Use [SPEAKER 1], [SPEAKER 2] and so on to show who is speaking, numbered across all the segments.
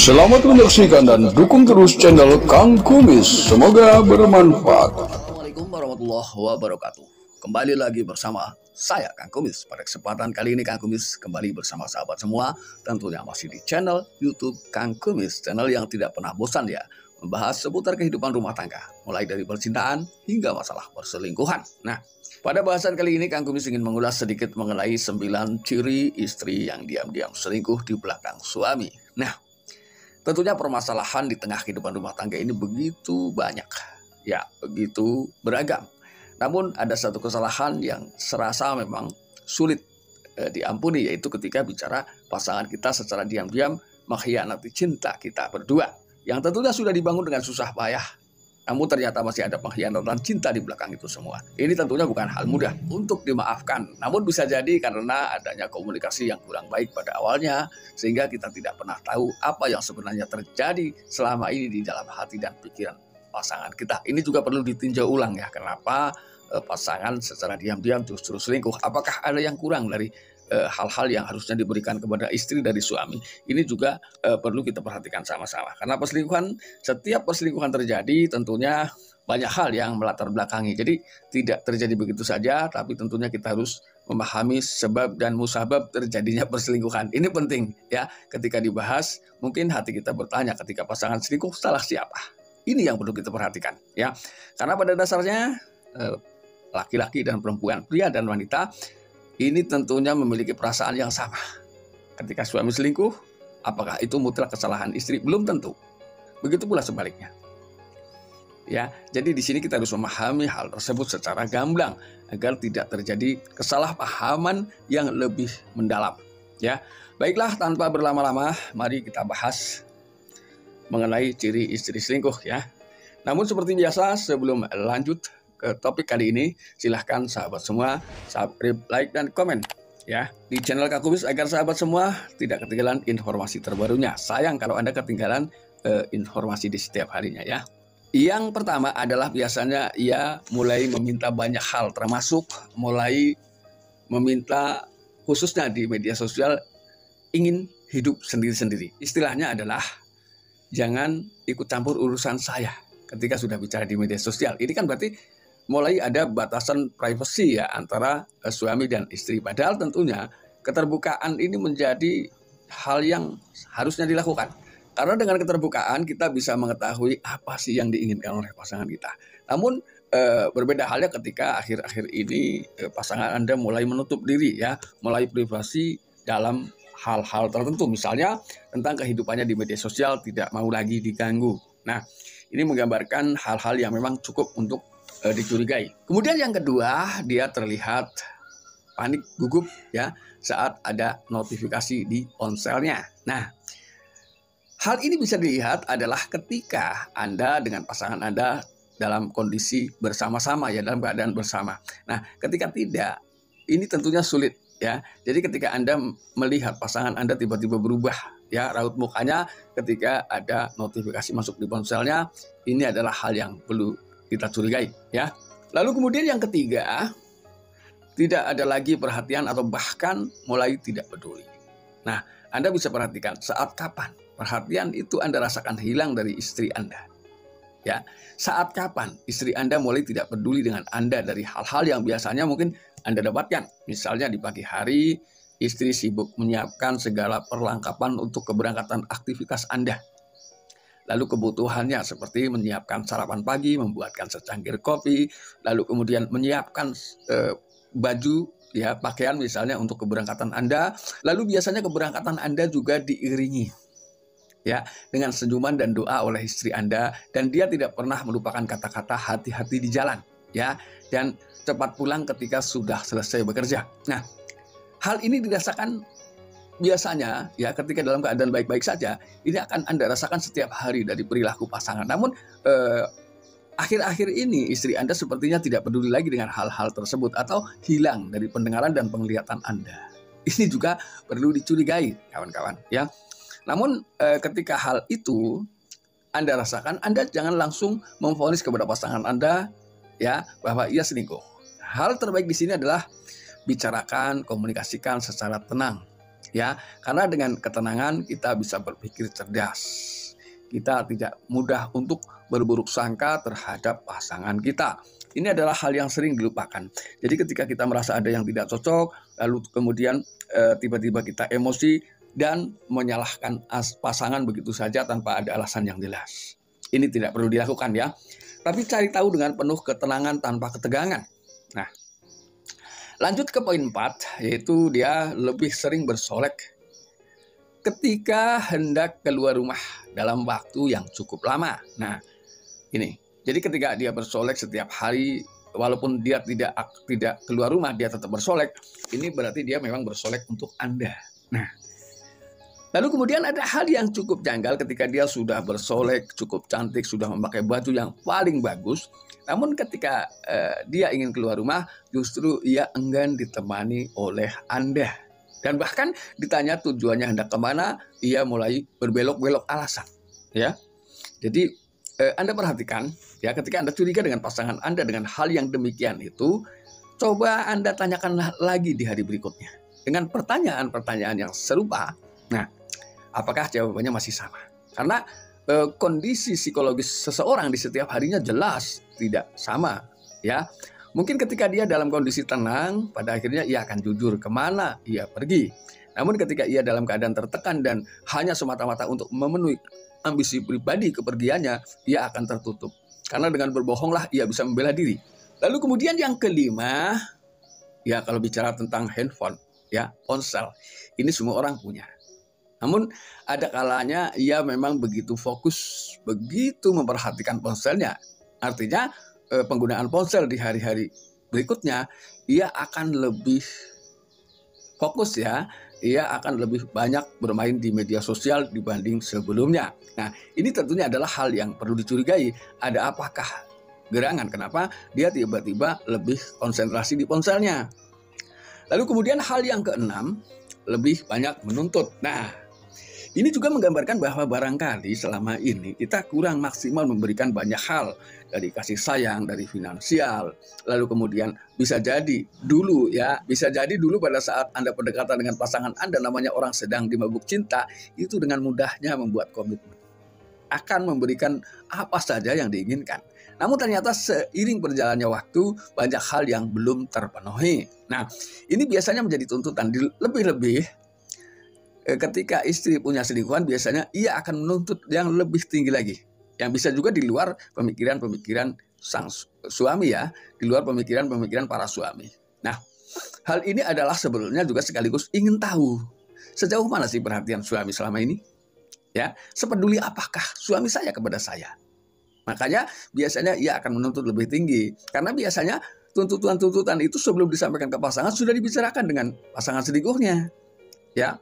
[SPEAKER 1] Selamat menyaksikan dan dukung terus channel Kang Kumis. Semoga bermanfaat.
[SPEAKER 2] Assalamualaikum warahmatullahi wabarakatuh. Kembali lagi bersama saya Kang Kumis. Pada kesempatan kali ini Kang Kumis kembali bersama sahabat semua, tentunya masih di channel YouTube Kang Kumis, channel yang tidak pernah bosan ya, membahas seputar kehidupan rumah tangga, mulai dari percintaan hingga masalah perselingkuhan. Nah, pada bahasan kali ini Kang Kumis ingin mengulas sedikit mengenai 9 ciri istri yang diam-diam selingkuh di belakang suami. Nah, tentunya permasalahan di tengah kehidupan rumah tangga ini begitu banyak, ya begitu beragam. Namun ada satu kesalahan yang serasa memang sulit diampuni, yaitu ketika bicara pasangan kita secara diam-diam mengkhianati cinta kita berdua, yang tentunya sudah dibangun dengan susah payah. Namun ternyata masih ada pengkhianatan cinta di belakang itu semua. Ini tentunya bukan hal mudah untuk dimaafkan. Namun bisa jadi karena adanya komunikasi yang kurang baik pada awalnya, sehingga kita tidak pernah tahu apa yang sebenarnya terjadi selama ini di dalam hati dan pikiran pasangan kita. Ini juga perlu ditinjau ulang ya, kenapa pasangan secara diam-diam justru selingkuh. Apakah ada yang kurang dari hal-hal yang harusnya diberikan kepada istri dari suami? Ini juga perlu kita perhatikan sama-sama. Karena setiap perselingkuhan terjadi tentunya banyak hal yang melatar belakangi. Jadi tidak terjadi begitu saja, tapi tentunya kita harus memahami sebab dan musabab terjadinya perselingkuhan. Ini penting ya, ketika dibahas mungkin hati kita bertanya, ketika pasangan selingkuh salah siapa? Ini yang perlu kita perhatikan ya. Karena pada dasarnya laki-laki dan perempuan, pria dan wanita, ini tentunya memiliki perasaan yang sama. Ketika suami selingkuh, apakah itu mutlak kesalahan istri? Belum tentu. Begitu pula sebaliknya. Ya, jadi di sini kita harus memahami hal tersebut secara gamblang agar tidak terjadi kesalahpahaman yang lebih mendalam. Ya, baiklah, tanpa berlama-lama, mari kita bahas mengenai ciri istri selingkuh ya. Namun seperti biasa, sebelum lanjut ke topik kali ini, silahkan sahabat semua subscribe, like, dan komen ya di channel Kang Kumis agar sahabat semua tidak ketinggalan informasi terbarunya. Sayang kalau Anda ketinggalan informasi di setiap harinya ya. Yang pertama adalah biasanya ia mulai meminta banyak hal, termasuk mulai meminta, khususnya di media sosial, ingin hidup sendiri-sendiri. Istilahnya adalah jangan ikut campur urusan saya ketika sudah bicara di media sosial. Ini kan berarti mulai ada batasan privasi ya antara suami dan istri. Padahal tentunya keterbukaan ini menjadi hal yang harusnya dilakukan. Karena dengan keterbukaan kita bisa mengetahui apa sih yang diinginkan oleh pasangan kita. Namun berbeda halnya ketika akhir-akhir ini pasangan Anda mulai menutup diri ya, mulai privasi dalam hal-hal tertentu. Misalnya tentang kehidupannya di media sosial, tidak mau lagi diganggu. Nah, ini menggambarkan hal-hal yang memang cukup untuk dicurigai. Kemudian yang kedua, dia terlihat panik gugup ya saat ada notifikasi di ponselnya. Nah, hal ini bisa dilihat adalah ketika Anda dengan pasangan Anda dalam kondisi bersama-sama ya, dalam keadaan bersama. Nah, ketika tidak, ini tentunya sulit ya. Jadi ketika Anda melihat pasangan Anda tiba-tiba berubah ya raut mukanya ketika ada notifikasi masuk di ponselnya, ini adalah hal yang perlu kita curigai ya. Lalu kemudian yang ketiga, tidak ada lagi perhatian atau bahkan mulai tidak peduli. Nah, Anda bisa perhatikan saat kapan perhatian itu Anda rasakan hilang dari istri Anda. Ya, saat kapan istri Anda mulai tidak peduli dengan Anda dari hal-hal yang biasanya mungkin Anda dapatkan. Misalnya di pagi hari, istri sibuk menyiapkan segala perlengkapan untuk keberangkatan aktivitas Anda. Lalu kebutuhannya seperti menyiapkan sarapan pagi, membuatkan secangkir kopi, lalu kemudian menyiapkan baju, ya pakaian misalnya untuk keberangkatan Anda. Lalu biasanya keberangkatan Anda juga diiringi ya dengan senyuman dan doa oleh istri Anda, dan dia tidak pernah melupakan kata-kata hati-hati di jalan ya, dan cepat pulang ketika sudah selesai bekerja. Nah, hal ini dirasakan biasanya ya ketika dalam keadaan baik-baik saja, ini akan Anda rasakan setiap hari dari perilaku pasangan. Namun akhir-akhir ini istri Anda sepertinya tidak peduli lagi dengan hal-hal tersebut atau hilang dari pendengaran dan penglihatan Anda. Ini juga perlu dicurigai kawan-kawan ya. Namun ketika hal itu Anda rasakan, Anda jangan langsung memvonis kepada pasangan Anda ya bahwa ia selingkuh. Hal terbaik di sini adalah bicarakan, komunikasikan secara tenang. Ya, karena dengan ketenangan kita bisa berpikir cerdas. Kita tidak mudah untuk berburuk sangka terhadap pasangan kita. Ini adalah hal yang sering dilupakan. Jadi ketika kita merasa ada yang tidak cocok, lalu kemudian tiba-tiba kita emosi dan menyalahkan pasangan begitu saja tanpa ada alasan yang jelas. Ini tidak perlu dilakukan ya. Tapi cari tahu dengan penuh ketenangan tanpa ketegangan. Nah, lanjut ke poin 4, yaitu dia lebih sering bersolek ketika hendak keluar rumah dalam waktu yang cukup lama. Nah, ini. Jadi ketika dia bersolek setiap hari, walaupun dia tidak keluar rumah, dia tetap bersolek. Ini berarti dia memang bersolek untuk Anda. Nah, lalu kemudian ada hal yang cukup janggal ketika dia sudah bersolek, cukup cantik, sudah memakai baju yang paling bagus. Namun ketika dia ingin keluar rumah, justru ia enggan ditemani oleh Anda. Dan bahkan ditanya tujuannya hendak kemana, ia mulai berbelok-belok alasan. Ya, jadi Anda perhatikan, ya, ketika Anda curiga dengan pasangan Anda dengan hal yang demikian itu, coba Anda tanyakan lagi di hari berikutnya dengan pertanyaan-pertanyaan yang serupa. Nah, apakah jawabannya masih sama? Karena kondisi psikologis seseorang di setiap harinya jelas tidak sama, ya. Mungkin ketika dia dalam kondisi tenang, pada akhirnya ia akan jujur kemana ia pergi. Namun ketika ia dalam keadaan tertekan dan hanya semata-mata untuk memenuhi ambisi pribadi kepergiannya, ia akan tertutup. Karena dengan berbohonglah ia bisa membela diri. Lalu kemudian yang kelima, ya kalau bicara tentang handphone, ya ponsel, ini semua orang punya. Namun ada kalanya ia memang begitu fokus, begitu memperhatikan ponselnya. Artinya penggunaan ponsel di hari-hari berikutnya, ia akan lebih fokus ya. Ia akan lebih banyak bermain di media sosial dibanding sebelumnya. Nah, ini tentunya adalah hal yang perlu dicurigai. Ada apakah gerangan? Kenapa dia tiba-tiba lebih konsentrasi di ponselnya? Lalu kemudian hal yang keenam, lebih banyak menuntut. Nah, ini juga menggambarkan bahwa barangkali selama ini kita kurang maksimal memberikan banyak hal. Dari kasih sayang, dari finansial. Lalu kemudian bisa jadi dulu pada saat Anda berdekatan dengan pasangan Anda, namanya orang sedang dimabuk cinta, itu dengan mudahnya membuat komitmen. Akan memberikan apa saja yang diinginkan. Namun ternyata seiring berjalannya waktu, banyak hal yang belum terpenuhi. Nah, ini biasanya menjadi tuntutan. Lebih-lebih ketika istri punya selingkuhan, biasanya ia akan menuntut yang lebih tinggi lagi. Yang bisa juga di luar pemikiran-pemikiran sang suami ya. Di luar pemikiran-pemikiran para suami. Nah, hal ini adalah sebetulnya juga sekaligus ingin tahu sejauh mana sih perhatian suami selama ini. Ya, sepeduli apakah suami saya kepada saya. Makanya biasanya ia akan menuntut lebih tinggi. Karena biasanya tuntutan-tuntutan itu sebelum disampaikan ke pasangan sudah dibicarakan dengan pasangan selingkuhnya. Ya,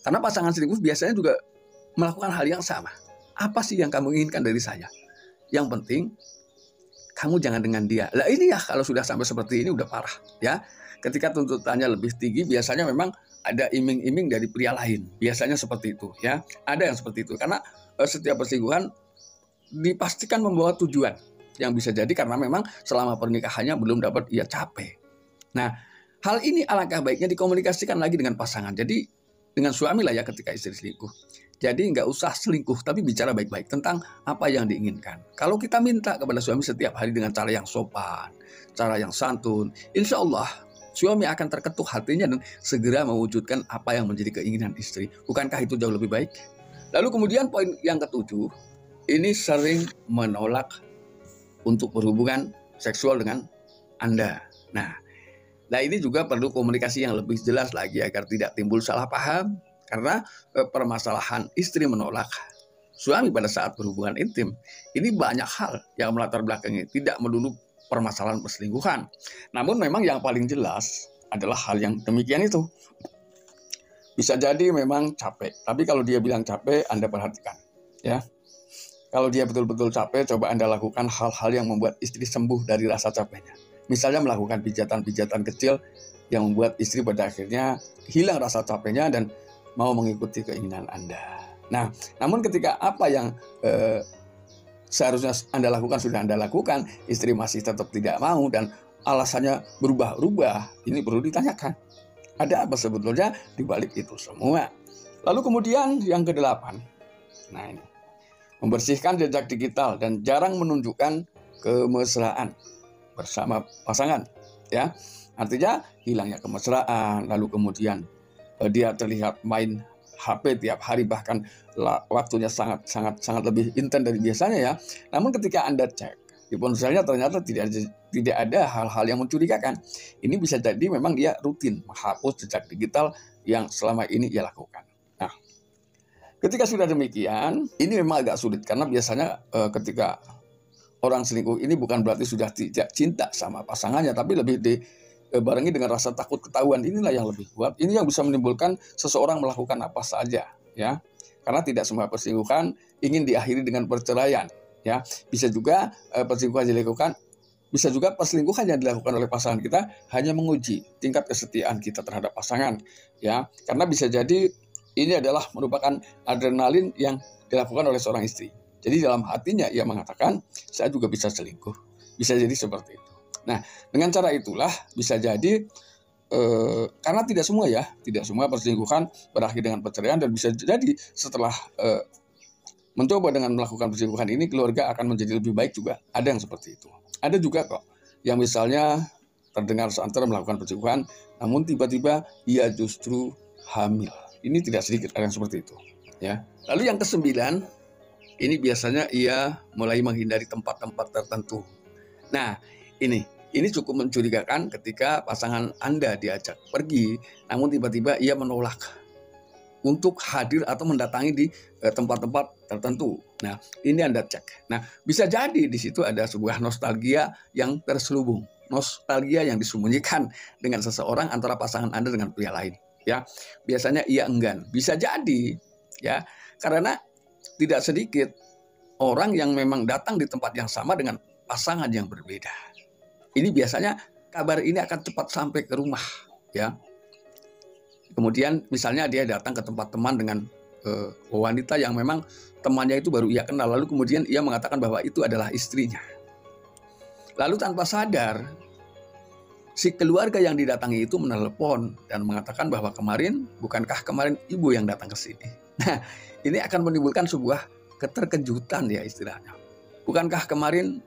[SPEAKER 2] karena pasangan selingkuh biasanya juga melakukan hal yang sama. Apa sih yang kamu inginkan dari saya? Yang penting kamu jangan dengan dia. Lah ini ya kalau sudah sampai seperti ini udah parah ya. Ketika tuntutannya lebih tinggi, biasanya memang ada iming-iming dari pria lain. Biasanya seperti itu ya. Ada yang seperti itu karena setiap perselingkuhan dipastikan membawa tujuan. Yang bisa jadi karena memang selama pernikahannya belum dapat, ia capek. Nah, hal ini alangkah baiknya dikomunikasikan lagi dengan pasangan. Jadi dengan suami lah ya ketika istri selingkuh. Jadi nggak usah selingkuh, tapi bicara baik-baik tentang apa yang diinginkan. Kalau kita minta kepada suami setiap hari dengan cara yang sopan, cara yang santun, insya Allah suami akan terketuk hatinya dan segera mewujudkan apa yang menjadi keinginan istri. Bukankah itu jauh lebih baik? Lalu kemudian poin yang ketujuh, ini sering menolak untuk berhubungan seksual dengan Anda. Nah ini juga perlu komunikasi yang lebih jelas lagi agar tidak timbul salah paham. Karena permasalahan istri menolak suami pada saat berhubungan intim, ini banyak hal yang melatar belakangi, tidak melulu permasalahan perselingkuhan. Namun memang yang paling jelas adalah hal yang demikian itu. Bisa jadi memang capek, tapi kalau dia bilang capek, Anda perhatikan. Ya, kalau dia betul-betul capek, coba Anda lakukan hal-hal yang membuat istri sembuh dari rasa capeknya. Misalnya melakukan pijatan-pijatan kecil yang membuat istri pada akhirnya hilang rasa capeknya dan mau mengikuti keinginan Anda. Nah, namun ketika apa yang seharusnya Anda lakukan sudah Anda lakukan, istri masih tetap tidak mau dan alasannya berubah-ubah, ini perlu ditanyakan. Ada apa sebetulnya di balik itu semua? Lalu kemudian yang ke-8. Nah ini, membersihkan jejak digital dan jarang menunjukkan kemesraan bersama pasangan, ya. Artinya hilangnya kemesraan, lalu kemudian dia terlihat main HP tiap hari, bahkan waktunya sangat lebih intens dari biasanya, ya. Namun ketika Anda cek di ponselnya ternyata tidak ada hal-hal yang mencurigakan. Ini bisa jadi memang dia rutin menghapus jejak digital yang selama ini ia lakukan. Nah, ketika sudah demikian, ini memang agak sulit karena biasanya ketika orang selingkuh ini bukan berarti sudah tidak cinta sama pasangannya, tapi lebih dibarengi dengan rasa takut ketahuan. Inilah yang lebih kuat. Ini yang bisa menimbulkan seseorang melakukan apa saja, ya. Karena tidak semua perselingkuhan ingin diakhiri dengan perceraian. Ya, bisa juga perselingkuhan yang dilakukan oleh pasangan kita hanya menguji tingkat kesetiaan kita terhadap pasangan, ya. Karena bisa jadi ini adalah merupakan adrenalin yang dilakukan oleh seorang istri. Jadi dalam hatinya ia mengatakan, saya juga bisa selingkuh. Bisa jadi seperti itu. Nah, dengan cara itulah bisa jadi karena tidak semua perselingkuhan berakhir dengan perceraian, dan bisa jadi setelah mencoba dengan melakukan perselingkuhan ini, keluarga akan menjadi lebih baik juga. Ada yang seperti itu. Ada juga kok yang misalnya terdengar seantero melakukan perselingkuhan, namun tiba-tiba ia justru hamil. Ini tidak sedikit ada yang seperti itu, ya. Lalu yang ke-9, ini biasanya ia mulai menghindari tempat-tempat tertentu. Nah, ini cukup mencurigakan ketika pasangan Anda diajak pergi, namun tiba-tiba ia menolak untuk hadir atau mendatangi di tempat-tempat tertentu. Nah, ini Anda cek. Nah, bisa jadi di situ ada sebuah nostalgia yang terselubung, nostalgia yang disembunyikan dengan seseorang antara pasangan Anda dengan pria lain. Ya, biasanya ia enggan. Bisa jadi, ya, karena tidak sedikit orang yang memang datang di tempat yang sama dengan pasangan yang berbeda. Ini biasanya kabar ini akan cepat sampai ke rumah, ya. Kemudian misalnya dia datang ke tempat teman dengan wanita yang memang temannya itu baru ia kenal. Lalu kemudian ia mengatakan bahwa itu adalah istrinya. Lalu tanpa sadar, si keluarga yang didatangi itu menelepon dan mengatakan bahwa bukankah kemarin ibu yang datang ke sini? Nah, ini akan menimbulkan sebuah keterkejutan, ya, istilahnya. Bukankah kemarin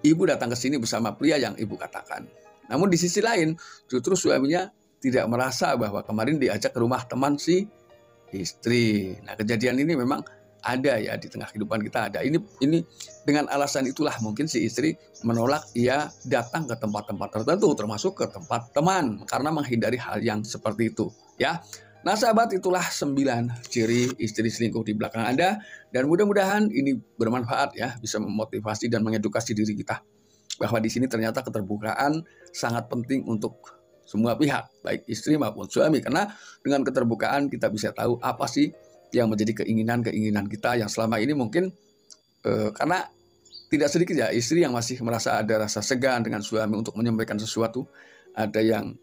[SPEAKER 2] ibu datang ke sini bersama pria yang ibu katakan? Namun di sisi lain, justru suaminya tidak merasa bahwa kemarin diajak ke rumah teman si istri. Nah, kejadian ini memang ada, ya, di tengah kehidupan kita ada. Ini dengan alasan itulah mungkin si istri menolak ia datang ke tempat-tempat tertentu, termasuk ke tempat teman, karena menghindari hal yang seperti itu, ya. Nah, sahabat, itulah 9 ciri istri selingkuh di belakang Anda, dan mudah-mudahan ini bermanfaat, ya, bisa memotivasi dan mengedukasi diri kita bahwa di sini ternyata keterbukaan sangat penting untuk semua pihak, baik istri maupun suami, karena dengan keterbukaan kita bisa tahu apa sih yang menjadi keinginan kita yang selama ini mungkin karena tidak sedikit, ya, istri yang masih merasa ada rasa segan dengan suami untuk menyampaikan sesuatu, ada yang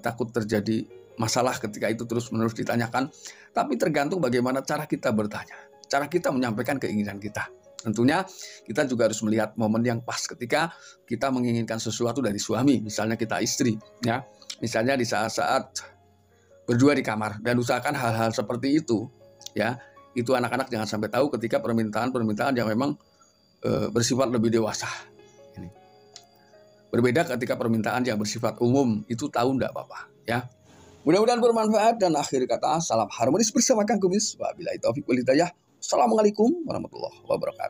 [SPEAKER 2] takut terjadi masalah ketika itu terus-menerus ditanyakan, tapi tergantung bagaimana cara kita bertanya, cara kita menyampaikan keinginan kita. Tentunya kita juga harus melihat momen yang pas ketika kita menginginkan sesuatu dari suami, misalnya kita istri, ya. Misalnya di saat-saat berdua di kamar, dan usahakan hal-hal seperti itu, ya. Itu anak-anak jangan sampai tahu ketika permintaan yang memang bersifat lebih dewasa. Ini berbeda ketika permintaan yang bersifat umum, itu tahu enggak apa-apa, ya. Mudah-mudahan bermanfaat, dan akhir kata salam harmonis bersama Kang Kumis. Wabillahi taufiq wal hidayah. Assalamualaikum warahmatullahi wabarakatuh.